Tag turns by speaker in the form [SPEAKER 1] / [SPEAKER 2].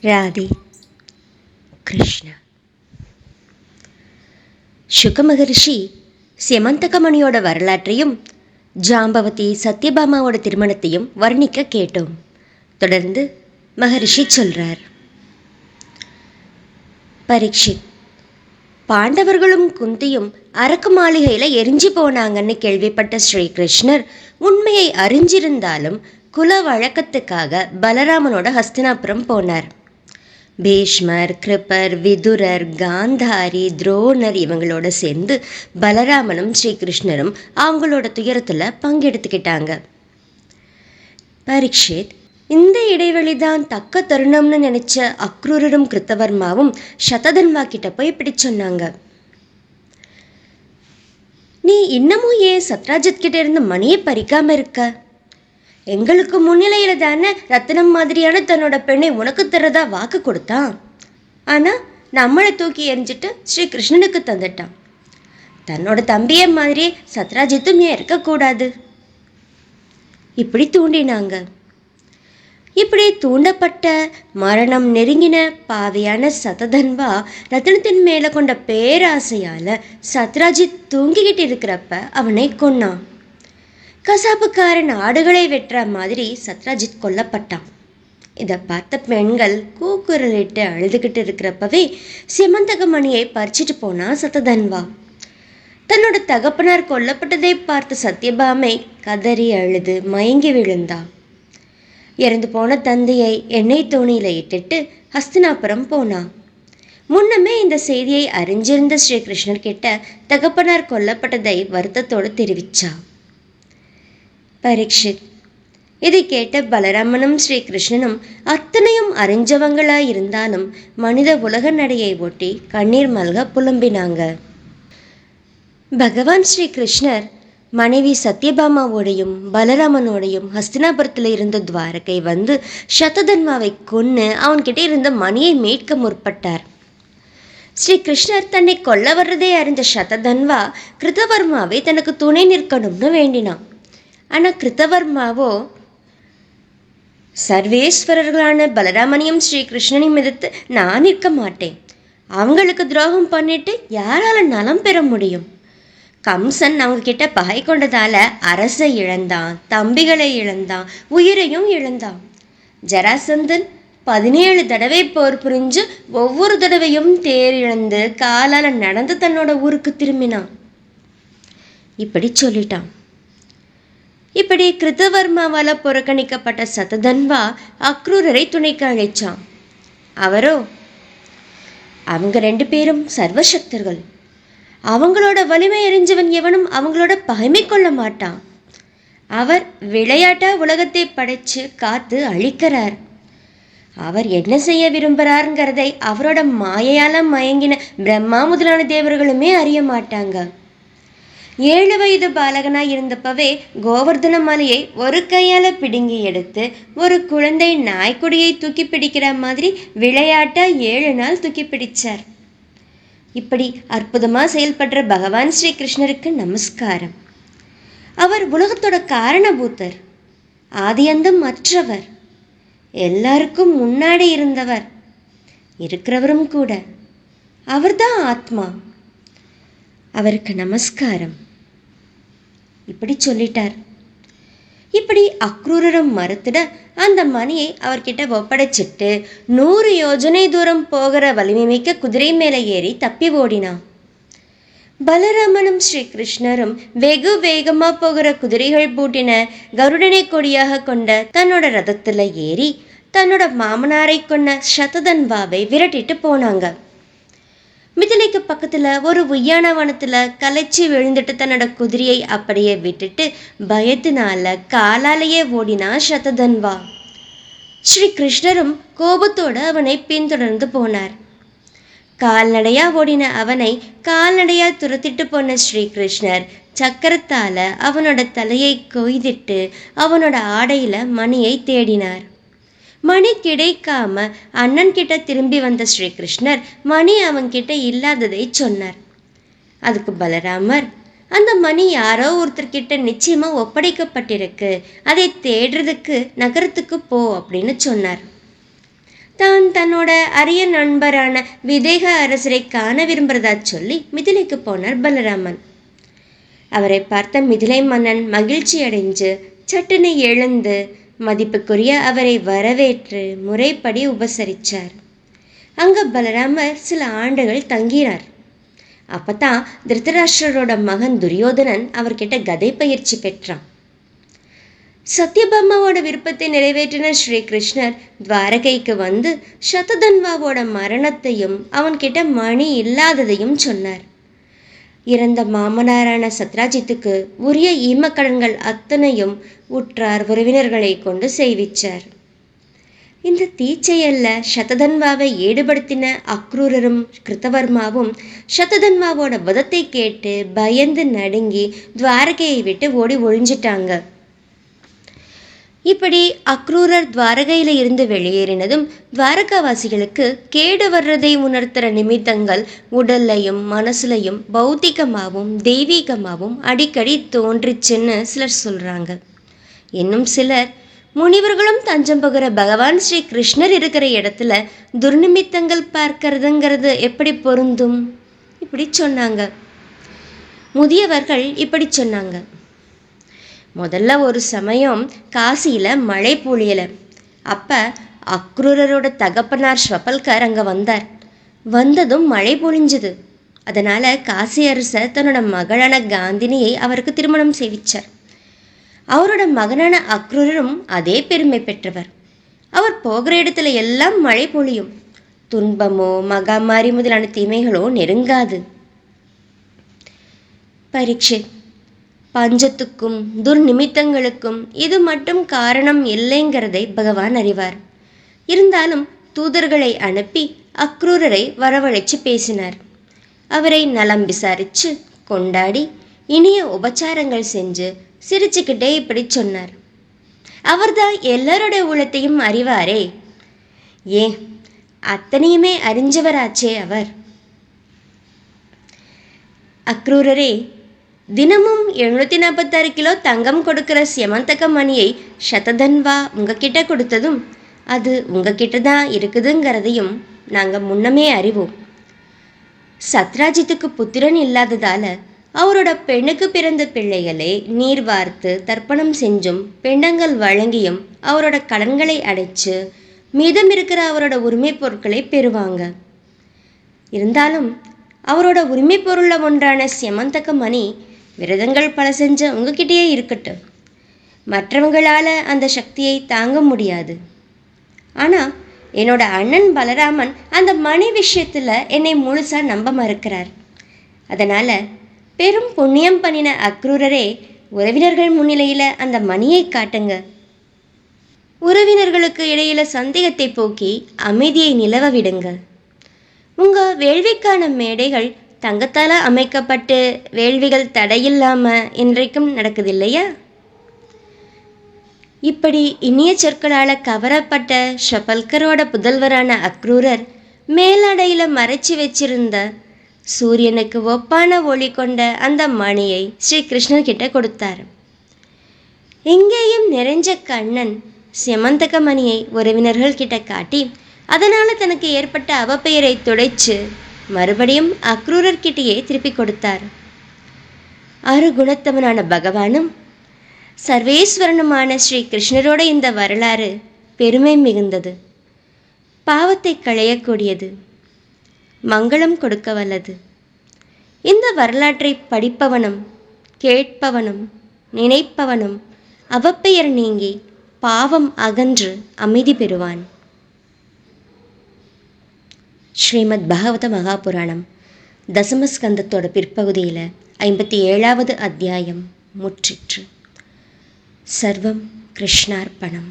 [SPEAKER 1] ராதே கிருஷ்ண. சுக மகரிஷி செமந்தகமணியோட வரலாற்றையும் ஜாம்பவதி சத்யபாமாவோட திருமணத்தையும் வர்ணிக்க கேட்டோம். தொடர்ந்து மகரிஷி சொல்றார். பரீட்சித், பாண்டவர்களும் குந்தியும் அரக்கு மாளிகையில் எரிஞ்சு போனாங்கன்னு கேள்விப்பட்ட ஸ்ரீகிருஷ்ணர் உண்மையை அறிஞ்சிருந்தாலும் குல வழக்கத்துக்காக பலராமனோட ஹஸ்தினாபுரம் போனார். பீஷ்மர், கிருப்பர், விதுரர், காந்தாரி, துரோணர் இவங்களோட சேர்ந்து பலராமனும் ஸ்ரீகிருஷ்ணரும் அவங்களோட துயரத்தில் பங்கெடுத்துக்கிட்டாங்க. பரீட்சித், இந்த இடைவெளி தான் தக்க தருணம்னு நினைச்ச அக்ரூரரும் கிருத்தவர்மாவும் சததன்வா கிட்ட போய் இப்படி சொன்னாங்க. நீ இன்னமும் ஏன் சத்ராஜித் கிட்ட இருந்து மணியை பறிக்காம இருக்க? எங்களுக்கு முன்னிலையில தானே ரத்தினம் மாதிரியான தன்னோட பெண்ணை உனக்கு தரதா வாக்கு கொடுத்தான். ஆனா நம்மளை தூக்கி எறிஞ்சிட்டு ஸ்ரீ கிருஷ்ணனுக்கு தந்துட்டான். தன்னோட தம்பிய மாதிரியே சத்ராஜித்தும் ஏன் இருக்கக்கூடாது? இப்படி தூண்டினாங்க. இப்படி தூண்டப்பட்ட மரணம் நெருங்கின பாவியான சததன்வா ரத்தினத்தின் மேல கொண்ட பேராசையால சத்ராஜித் தூங்கிக்கிட்டு இருக்கிறப்ப அவனை கொன்னான். கசாப்புக்காரன் ஆடுகளை வெட்டுற மாதிரி சத்ராஜித் கொல்லப்பட்டான். இதை பார்த்த பெண்கள் கூக்குரலிட்டு அழுதுகிட்டு இருக்கிறப்பவே செமந்தகமணியை பறிச்சிட்டு போனா சததன்வா. தன்னோட தகப்பனார் கொல்லப்பட்டதை பார்த்து சத்யபாமை கதறி அழுது மயங்கி விழுந்தா. இறந்து போன தந்தையை எண்ணெய் தோணியில இட்டுட்டு ஹஸ்தினாபுரம் போனா. முன்னமே இந்த செய்தியை அறிஞ்சிருந்த ஸ்ரீகிருஷ்ணர் கிட்ட தகப்பனார் கொல்லப்பட்டதை வருத்தத்தோடு தெரிவிச்சா. பரீட்சித், இதை கேட்ட பலராமனும் ஸ்ரீகிருஷ்ணனும் அத்தனையும் அறிஞ்சவங்களாய் இருந்தாலும் மனித உலக நடையை ஒட்டி கண்ணீர் மல்க புலம்பினாங்க. பகவான் ஸ்ரீகிருஷ்ணர் மனைவி சத்யபாமாவோடையும் பலராமனோடையும் ஹஸ்தினாபுரத்தில் இருந்த துவாரகை வந்து சததன்வாவை கொன்று அவன்கிட்ட இருந்த மணியை மீட்க முற்பட்டார். ஸ்ரீகிருஷ்ணர் தன்னை கொல்ல வர்றதே அறிந்த சததன்வா கிருத்தவர்மாவை தனக்கு துணை நிற்கணும்னு வேண்டினான். ஆனால் கிருத்தவர்மாவோ சர்வேஸ்வரர்களான பலராமனையும் ஸ்ரீகிருஷ்ணனையும் எதிர்த்து நான் நிற்க மாட்டேன். அவங்களுக்கு துரோகம் பண்ணிட்டு யாரால நலம் பெற முடியும்? கம்சன் அவங்க கிட்ட பகை கொண்டதால அரசை இழந்தான், தம்பிகளை இழந்தான், உயிரையும் இழந்தான். ஜராசந்தன் 17 தடவை போர் புரிஞ்சு ஒவ்வொரு தடவையும் தேர் இழந்து காலால நடந்து தன்னோட ஊருக்கு திரும்பினான். இப்படி சொல்லிட்டான். இப்படி கிருத்தவர்மாவால் புறக்கணிக்கப்பட்ட சததன்வா அக்ரூரரை துணைக்கு அழைச்சான். அவரோ, அவங்க 2 பேரும் சர்வசக்தர்கள். அவங்களோட வலிமை அறிஞ்சவன் எவனும் அவங்களோட பகைமை கொள்ள மாட்டான். அவர் விளையாட்டா உலகத்தை படைச்சு காத்து அழிக்கிறார். அவர் என்ன செய்ய விரும்புகிறாருங்கிறதை அவரோட மாயையால மயங்கின பிரம்மா முதலான தேவர்களுமே அறிய மாட்டாங்க. 7 வயது பாலகனாய் இருந்தப்பவே கோவர்தன மலையை ஒரு கையால பிடுங்கி எடுத்து ஒரு குழந்தை நாய்க்குடியை தூக்கி பிடிக்கிற மாதிரி விளையாட்டா 7 நாள் தூக்கி பிடிச்சார். இப்படி அற்புதமா செயல்படுற பகவான் ஸ்ரீ கிருஷ்ணருக்கு நமஸ்காரம். அவர் உலகத்தோட காரணபூத்தர், ஆதியந்தம் மற்றவர், எல்லாருக்கும் முன்னாடி இருந்தவர், இருக்கிறவரும் கூட. அவர்தான் ஆத்மா. அவருக்கு நமஸ்காரம். இப்படி சொல்லிட்டார். இப்படி அக்ரூரரும் மறுத்துட அந்த மணியை அவர்கிட்ட ஒப்படைச்சிட்டு 100 யோஜனை தூரம் போகிற வலிமை மிக்க குதிரை மேலே ஏறி தப்பி ஓடினான். பலராமனும் ஸ்ரீகிருஷ்ணரும் வெகு வேகமா போகிற குதிரைகள் பூட்டின கருடனை கொடியாக கொண்ட தன்னோட ரதத்துல ஏறி தன்னோட மாமனாரை கொண்ட சததன்வாவை விரட்டிட்டு போனாங்க. மிதிலைக்கு பக்கத்துல ஒரு உய்யானவனத்துல கலைச்சி விழுந்துட்டு தன்னோட குதிரையை அப்படியே விட்டுட்டு பயத்தினால காலாலேயே ஓடினா சததன்வா. ஸ்ரீ கிருஷ்ணரும் கோபத்தோடு அவனை பின்தொடர்ந்து போனார். கால்நடையா ஓடின அவனை கால்நடையா துரத்திட்டு போன ஸ்ரீகிருஷ்ணர் சக்கரத்தால அவனோட தலையை கொய்திட்டு அவனோட ஆடையில மணியை தேடினார். மணி கிடைக்காம அண்ணன் கிட்ட திரும்பி வந்த ஸ்ரீகிருஷ்ணர் மணி அவன்கிட்ட இல்லாததை சொன்னார். அதுக்கு பலராமர், அந்த மணி யாரோ ஒருத்தர்கிட்ட நிச்சயமா ஒப்படைக்கப்பட்டிருக்கு, அதை தேடுறதுக்கு நகரத்துக்கு போ அப்படின்னு சொன்னார். தான் தன்னோட அரிய நண்பரான விதேக அரசரை காண விரும்புறதா சொல்லி மிதிலைக்கு போனார் பலராமன். அவரை பார்த்த மிதிலை மன்னன் மகிழ்ச்சி அடைஞ்சு சட்டுன்னு எழுந்து மதிப்புக்குரிய அவரை வரவேற்று முறைப்படி உபசரித்தார். அங்கே பலராமர் சில ஆண்டுகள் தங்கினார். அப்பதான் திருதராஷ்டிரரோட மகன் துரியோதனன் அவர்கிட்ட கதை பயிற்சி பெற்றான். சத்யபாமாவோட விருப்பத்தை நிறைவேற்றின ஸ்ரீகிருஷ்ணர் துவாரகைக்கு வந்து சததன்வாவோட மரணத்தையும் அவன்கிட்ட மணி இல்லாததையும் சொன்னார். இறந்த மாமனாரான சத்ராஜித்துக்கு உரிய ஈமக்கடன்கள் அத்தனையும் உற்றார் உறவினர்களை கொண்டு செய்விச்சார். இந்த தீச்செயல்ல சததன்வாவை ஈடுபடுத்தின அக்ரூரரும் கிருத்தவர்மாவும் சததன்வாவோட வதத்தை கேட்டு பயந்து நடுங்கி துவாரகையை விட்டு ஓடி ஒழிஞ்சிட்டாங்க. இப்படி அக்ரூரர் துவாரகையில் இருந்து வெளியேறினதும் துவாரகாவாசிகளுக்கு கேடு வர்றதை உணர்த்துற நிமித்தங்கள் உடல்லையும் மனசுலையும் பௌத்திகமாகவும் தெய்வீகமாகவும் அடிக்கடி தோன்றிச்சுன்னு சிலர் சொல்கிறாங்க. இன்னும் சிலர் முனிவர்களும் தஞ்சம் புகிற பகவான் ஸ்ரீ கிருஷ்ணர் இருக்கிற இடத்துல துர்நிமித்தங்கள் பார்க்கறதுங்கிறது எப்படி பொருந்தும் இப்படி சொன்னாங்க. முதியவர்கள் இப்படி சொன்னாங்க. முதல்ல ஒரு சமயம் காசியில் மழை பொழியலை. அப்போ அக்ரூரரோட தகப்பனார் ஸ்வபல்கர் அங்கே வந்தார். வந்ததும் மழை பொழிஞ்சுது. அதனால் காசி அரசர் தன்னோட மகளான காந்தினியை அவருக்கு திருமணம் செய்விச்சார். அவரோட மகனான அக்ரூரரும் அதே பெருமை பெற்றவர். அவர் போகிற இடத்துல எல்லாம் மழை பொழியும். துன்பமோ மகாமாரி முதலான தீமைகளோ நெருங்காது. பரீட்சித், பஞ்சத்துக்கும் துர்நிமித்தங்களுக்கும் இது மட்டும் காரணம் இல்லைங்கிறதை பகவான் அறிவார். இருந்தாலும் தூதர்களை அனுப்பி அக்ரூரரை வரவழைச்சு பேசினார். அவரை நலம் விசாரித்து கொண்டாடி இனிய உபச்சாரங்கள் செஞ்சு சிரிச்சுக்கிட்டே இப்படி சொன்னார். அவர்தான் எல்லாரோட உள்ளத்தையும் அறிவாரே. ஏன் அத்தனையுமே அறிஞ்சவராச்சே அவர். அக்ரூரரே, தினமும் 746 கிலோ தங்கம் கொடுக்கிற சியமந்தக மணியை சததன்வா உங்ககிட்ட கொடுத்ததும் அது உங்ககிட்ட தான் இருக்குதுங்கிறதையும் நாங்கள் முன்னமே அறிவோம். சத்ராஜித்துக்கு புத்திரன் இல்லாததால் அவரோட பெண்ணுக்கு பிறந்த பிள்ளைகளை நீர் வார்த்து தர்ப்பணம் செஞ்சும் பெண்டங்கள் வழங்கியும் அவரோட கடன்களை அடைச்சு மீதம் இருக்கிற அவரோட உரிமை பொருட்களை பெறுவாங்க. இருந்தாலும் அவரோட உரிமை பொருளில் ஒன்றான சியமந்தக மணி விரதங்கள் பல செஞ்ச உங்ககிட்டயே இருக்கட்டும். மற்றவங்களால் அந்த சக்தியை தாங்க முடியாது. ஆனால் என்னோட அண்ணன் பலராமன் அந்த மணி விஷயத்தில் என்னை முழுசாக நம்ப மறுக்கிறார். அதனால் பெரும் புண்ணியம் பண்ணின அக்ரூரரே, உறவினர்கள் முன்னிலையில் அந்த மணியை காட்டுங்க. உறவினர்களுக்கு இடையில சந்தேகத்தை போக்கி அமைதியை நிலவ விடுங்க. உங்கள் வேள்விக்கான மேடைகள் தங்கத்தால் அமைக்கப்பட்டு வேள்விகள் தடையில்லாமல் இன்றைக்கும் நடக்குது இல்லையா? இப்படி இனிய சொற்களால் கவரப்பட்ட ஷபல்கரோட புதல்வரான அக்ரூரர் மேலாடையில் மறைச்சி வச்சிருந்த சூரியனுக்கு ஒப்பான ஒளி கொண்ட அந்த மணியை ஸ்ரீ கிருஷ்ணர்கிட்ட கொடுத்தார். எங்கேயும் நிறைஞ்ச கண்ணன் சியமந்தக மணியை உறவினர்கள் கிட்ட காட்டி அதனால் தனக்கு ஏற்பட்ட அவப்பெயரை துடைச்சு மறுபடியும் அக்ரூரர்கிட்டையே திருப்பி கொடுத்தார். ஆறு குணத்தவனான பகவானும் சர்வேஸ்வரனுமான ஸ்ரீ கிருஷ்ணரோட இந்த வரலாறு பெருமை மிகுந்தது, பாவத்தை களையக்கூடியது, மங்களம் கொடுக்க வல்லது. இந்த வரலாற்றை படிப்பவனும் கேட்பவனும் நினைப்பவனும் அவப்பெயர் நீங்கி பாவம் அகன்று அமைதி பெறுவான். ஸ்ரீமத் பாகவத மகாபுராணம் தசமஸ்கந்தத்தோட பிற்பகுதியில் 57வது அத்தியாயம் முற்றிற்று. சர்வம் கிருஷ்ணார்ப்பணம்.